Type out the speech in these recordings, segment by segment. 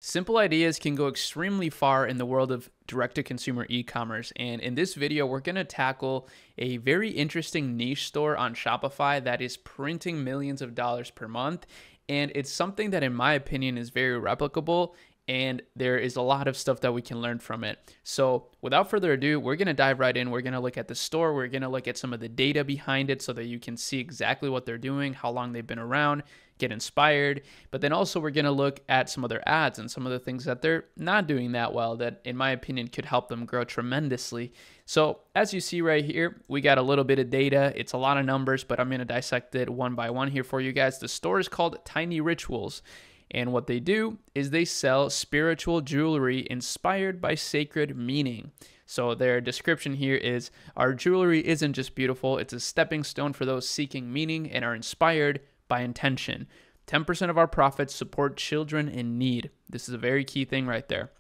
Simple ideas can go extremely far in the world of direct-to-consumer e-commerce, and in this video we're going to tackle a very interesting niche store on Shopify that is printing millions of dollars per month, and it's something that in my opinion is very replicable, and there is a lot of stuff that we can learn from it. So without further ado, we're going to dive right in. We're going to look at the store. We're going to look at some of the data behind it so that you can see exactly what they're doing, how long they've been around, get inspired. But then also we're going to look at some of their ads and some of the things that they're not doing that well that in my opinion could help them grow tremendously. So as you see right here, we got a little bit of data. It's a lot of numbers, but I'm going to dissect it one by one here for you guys. The store is called Tiny Rituals. And what they do is they sell spiritual jewelry inspired by sacred meaning. So their description here is, our jewelry isn't just beautiful, it's a stepping stone for those seeking meaning and are inspired by intention. 10% of our profits support children in need. This is a very key thing right there.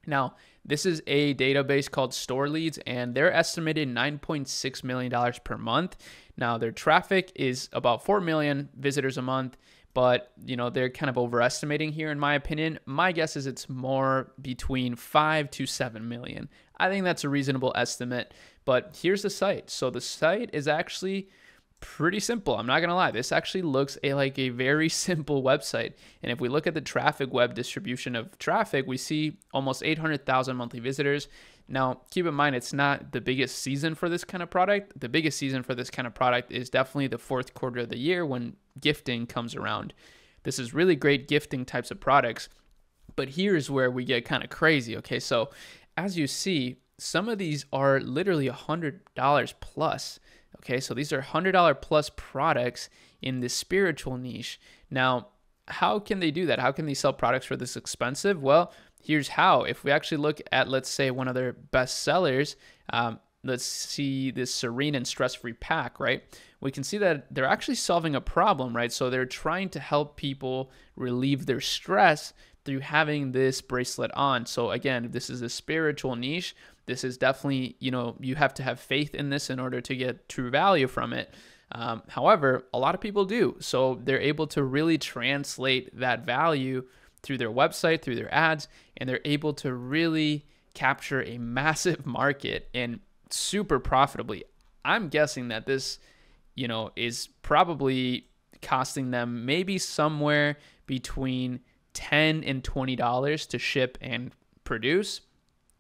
Now, this is a database called Store Leads, and they're estimated $9.6 million per month. Now, their traffic is about 4 million visitors a month. But, they're kind of overestimating here, in my opinion. My guess is it's more between 5 to 7 million. I think that's a reasonable estimate. But here's the site. So the site is actually pretty simple. I'm not going to lie. This actually looks like a very simple website. And if we look at the traffic web distribution of traffic, we see almost 800,000 monthly visitors. Now, keep in mind, it's not the biggest season for this kind of product. The biggest season for this kind of product is definitely the fourth quarter of the year when gifting comes around. This is really great gifting types of products. But here's where we get kind of crazy. Okay, so as you see, some of these are literally $100 plus. Okay, so these are $100 plus products in the spiritual niche. Now, how can they do that? How can they sell products for this expensive? Well, here's how. If we actually look at, let's say, one of their best sellers, let's see this serene and stress-free pack, right? We can see that they're actually solving a problem, right? So they're trying to help people relieve their stress through having this bracelet on. So again, this is a spiritual niche. This is definitely, you have to have faith in this in order to get true value from it. However, a lot of people do. So they're able to really translate that value through their website, through their ads, and they're able to really capture a massive market and super profitably. I'm guessing that this, is probably costing them maybe somewhere between $10 and $20 to ship and produce.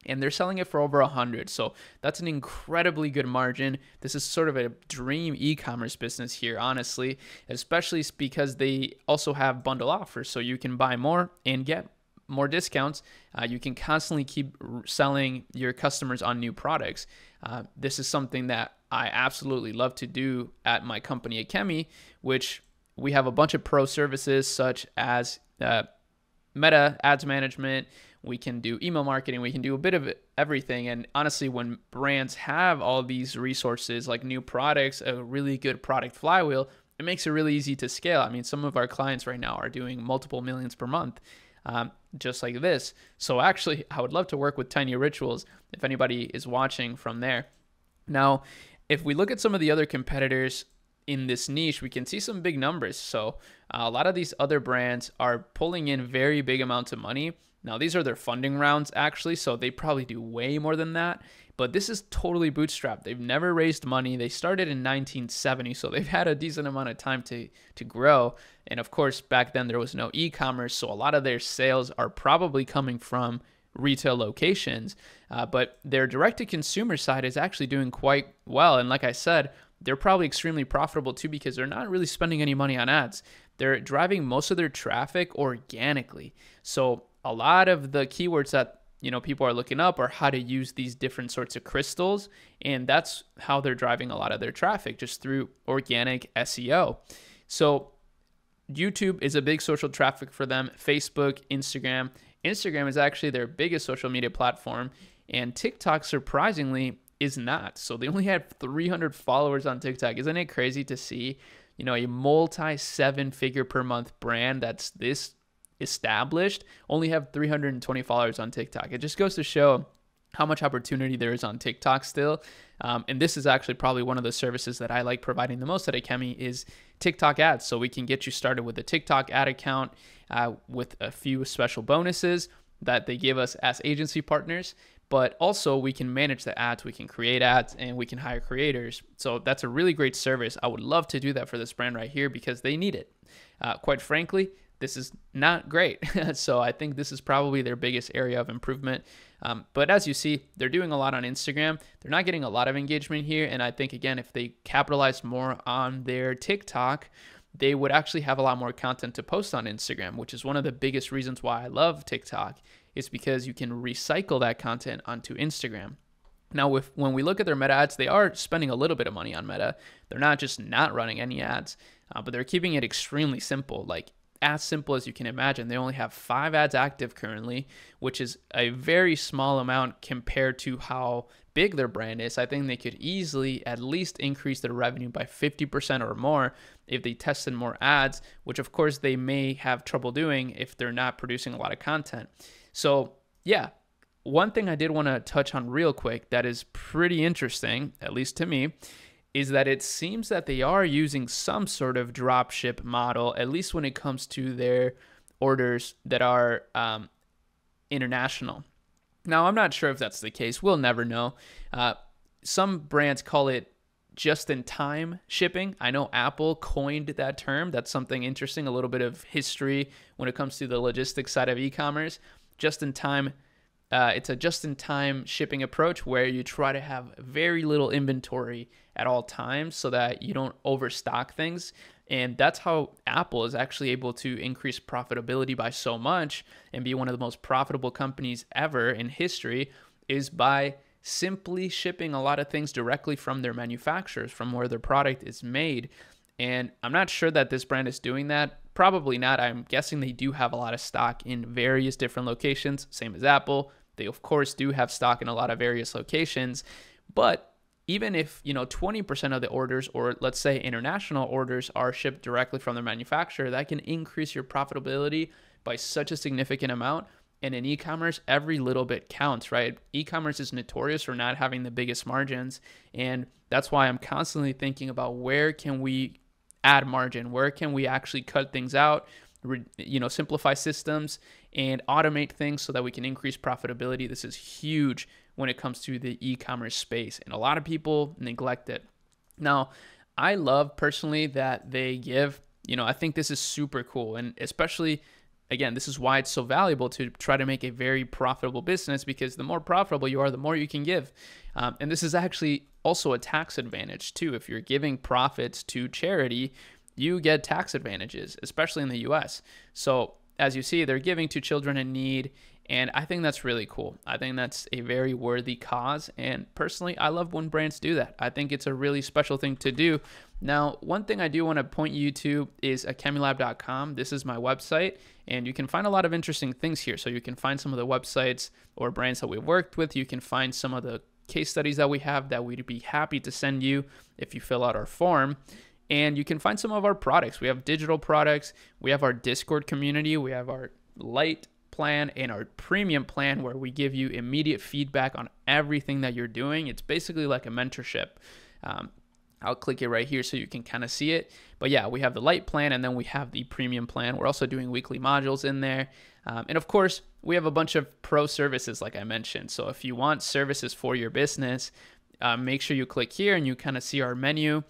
And they're selling it for over 100. So that's an incredibly good margin. This is sort of a dream e-commerce business here, honestly, especially because they also have bundle offers. So you can buy more and get more discounts. You can constantly keep selling your customers on new products. This is something that I absolutely love to do at my company, Akemi, which we have a bunch of pro services such as Meta ads management. We can do email marketing. We can do a bit of everything. And honestly, when brands have all these resources like new products, a really good product flywheel, it makes it really easy to scale. I mean, some of our clients right now are doing multiple millions per month, just like this. So actually, I would love to work with Tiny Rituals if anybody is watching from there. Now, if we look at some of the other competitors in this niche, we can see some big numbers. So a lot of these other brands are pulling in very big amounts of money. Now, these are their funding rounds, actually, so they probably do way more than that. But this is totally bootstrapped. They've never raised money. They started in 1970, so they've had a decent amount of time to grow. And of course, back then there was no e-commerce, so a lot of their sales are probably coming from retail locations. But their direct-to-consumer side is actually doing quite well. And like I said, they're probably extremely profitable too because they're not really spending any money on ads. They're driving most of their traffic organically. So a lot of the keywords that people are looking up are how to use these different sorts of crystals, and that's how they're driving a lot of their traffic, just through organic SEO. So YouTube is a big social traffic for them. Facebook, Instagram. Instagram is actually their biggest social media platform, and TikTok, surprisingly, is not. So they only have 300 followers on TikTok. Isn't it crazy to see, a multi-7-figure per month brand that's this established only have 320 followers on TikTok? It just goes to show how much opportunity there is on TikTok still. And this is actually probably one of the services that I like providing the most at Akemi is TikTok ads. So we can get you started with a TikTok ad account with a few special bonuses that they give us as agency partners. But also we can manage the ads, we can create ads, and we can hire creators. So that's a really great service. I would love to do that for this brand right here because they need it. Quite frankly, this is not great. So I think this is probably their biggest area of improvement. But as you see, they're doing a lot on Instagram. They're not getting a lot of engagement here. And I think, again, if they capitalized more on their TikTok, they would actually have a lot more content to post on Instagram, which is one of the biggest reasons why I love TikTok, is because you can recycle that content onto Instagram. Now, when we look at their Meta ads, they are spending a little bit of money on Meta. They're not just not running any ads, but they're keeping it extremely simple, like as simple as you can imagine. They only have 5 ads active currently, which is a very small amount compared to how big their brand is. I think they could easily at least increase their revenue by 50% or more if they tested more ads, which of course they may have trouble doing if they're not producing a lot of content. So yeah, one thing I did want to touch on real quick that is pretty interesting, at least to me, is that it seems that they are using some sort of dropship model, at least when it comes to their orders that are international. Now, I'm not sure if that's the case. We'll never know. Some brands call it just-in-time shipping. I know Apple coined that term. That's something interesting, a little bit of history when it comes to the logistics side of e-commerce. Just-in-time. It's a just-in-time shipping approach where you try to have very little inventory at all times so that you don't overstock things. And that's how Apple is actually able to increase profitability by so much and be one of the most profitable companies ever in history, is by simply shipping a lot of things directly from their manufacturers, from where their product is made. And I'm not sure that this brand is doing that. Probably not. I'm guessing they do have a lot of stock in various different locations, same as Apple. They, of course, do have stock in a lot of various locations. But even if, 20% of the orders, or let's say international orders, are shipped directly from their manufacturer, that can increase your profitability by such a significant amount. And in e-commerce, every little bit counts, right? E-commerce is notorious for not having the biggest margins. And that's why I'm constantly thinking about where can we add margin? Where can we actually cut things out, simplify systems and automate things so that we can increase profitability? This is huge when it comes to the e-commerce space, and a lot of people neglect it. Now, I love personally that they give, I think this is super cool, and especially, again, this is why it's so valuable to try to make a very profitable business, because the more profitable you are, the more you can give. And this is actually also a tax advantage too. If you're giving profits to charity, you get tax advantages, especially in the US. So as you see, they're giving to children in need, and I think that's really cool. I think that's a very worthy cause, and personally, I love when brands do that. I think it's a really special thing to do. Now, one thing I do want to point you to is akemilab.com. This is my website, and you can find a lot of interesting things here. So you can find some of the websites or brands that we've worked with. You can find some of the case studies that we have that we'd be happy to send you if you fill out our form. And you can find some of our products. We have digital products. We have our Discord community. We have our Lite plan and our premium plan, where we give you immediate feedback on everything that you're doing. It's basically like a mentorship. I'll click it right here so you can kind of see it. But yeah, we have the Lite plan, and then we have the premium plan. We're also doing weekly modules in there. And of course, we have a bunch of pro services, like I mentioned. So if you want services for your business, make sure you click here and you kind of see our menu.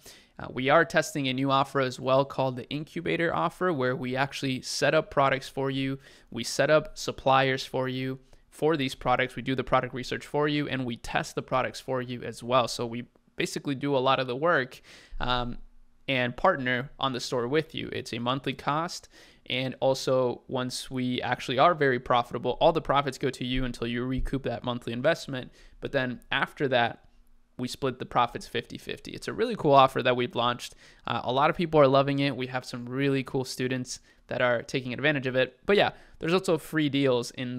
We are testing a new offer as well called the incubator offer, where we actually set up products for you. We set up suppliers for you for these products. We do the product research for you, and we test the products for you as well. So we basically do a lot of the work and partner on the store with you. It's a monthly cost. And also, once we actually are very profitable, all the profits go to you until you recoup that monthly investment. But then after that, we split the profits 50-50. It's a really cool offer that we've launched. A lot of people are loving it. We have some really cool students that are taking advantage of it. But yeah, there's also free deals on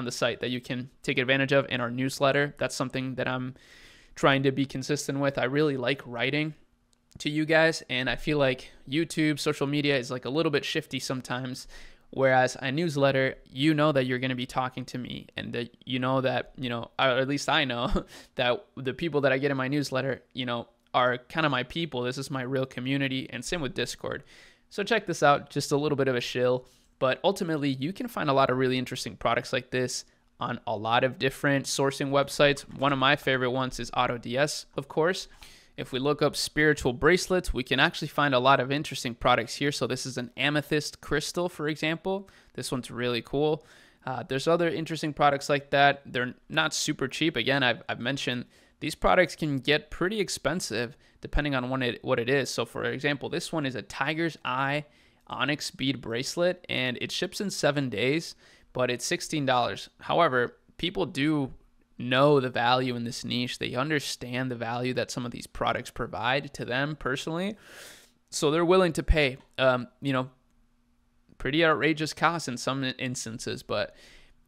the site that you can take advantage of in our newsletter. That's something that I'm trying to be consistent with. I really like writing to you guys, and I feel like YouTube, social media is like a little bit shifty sometimes. Whereas a newsletter, you know that you're going to be talking to me, and that or at least I know that the people that I get in my newsletter, are kind of my people. This is my real community, and same with Discord. So check this out, just a little bit of a shill, but ultimately you can find a lot of really interesting products like this on a lot of different sourcing websites. One of my favorite ones is Autods, of course. If we look up spiritual bracelets, we can actually find a lot of interesting products here. So this is an amethyst crystal, for example. This one's really cool. There's other interesting products like that. They're not super cheap. Again, I've mentioned these products can get pretty expensive depending on what it is. So for example, this one is a tiger's eye onyx bead bracelet, and it ships in 7 days, but it's $16. However, people do know the value in this niche. They understand the value that some of these products provide to them personally. So they're willing to pay, pretty outrageous costs in some instances, but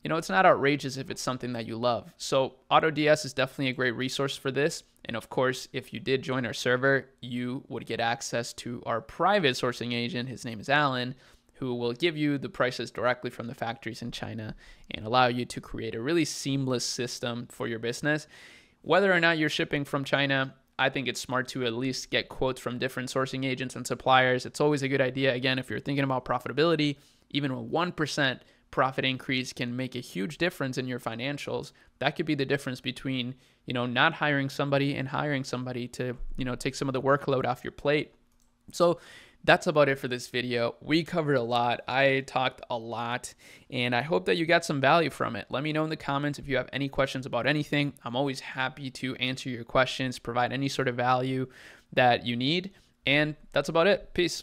it's not outrageous if it's something that you love. So Autods is definitely a great resource for this. And of course, if you did join our server, you would get access to our private sourcing agent. His name is Alan, who will give you the prices directly from the factories in China and allow you to create a really seamless system for your business. Whether or not you're shipping from China, I think it's smart to at least get quotes from different sourcing agents and suppliers. It's always a good idea. Again, if you're thinking about profitability, even a 1% profit increase can make a huge difference in your financials. That could be the difference between, not hiring somebody and hiring somebody to, take some of the workload off your plate. So that's about it for this video. We covered a lot. I talked a lot, and I hope that you got some value from it. Let me know in the comments if you have any questions about anything. I'm always happy to answer your questions, provide any sort of value that you need. And that's about it. Peace.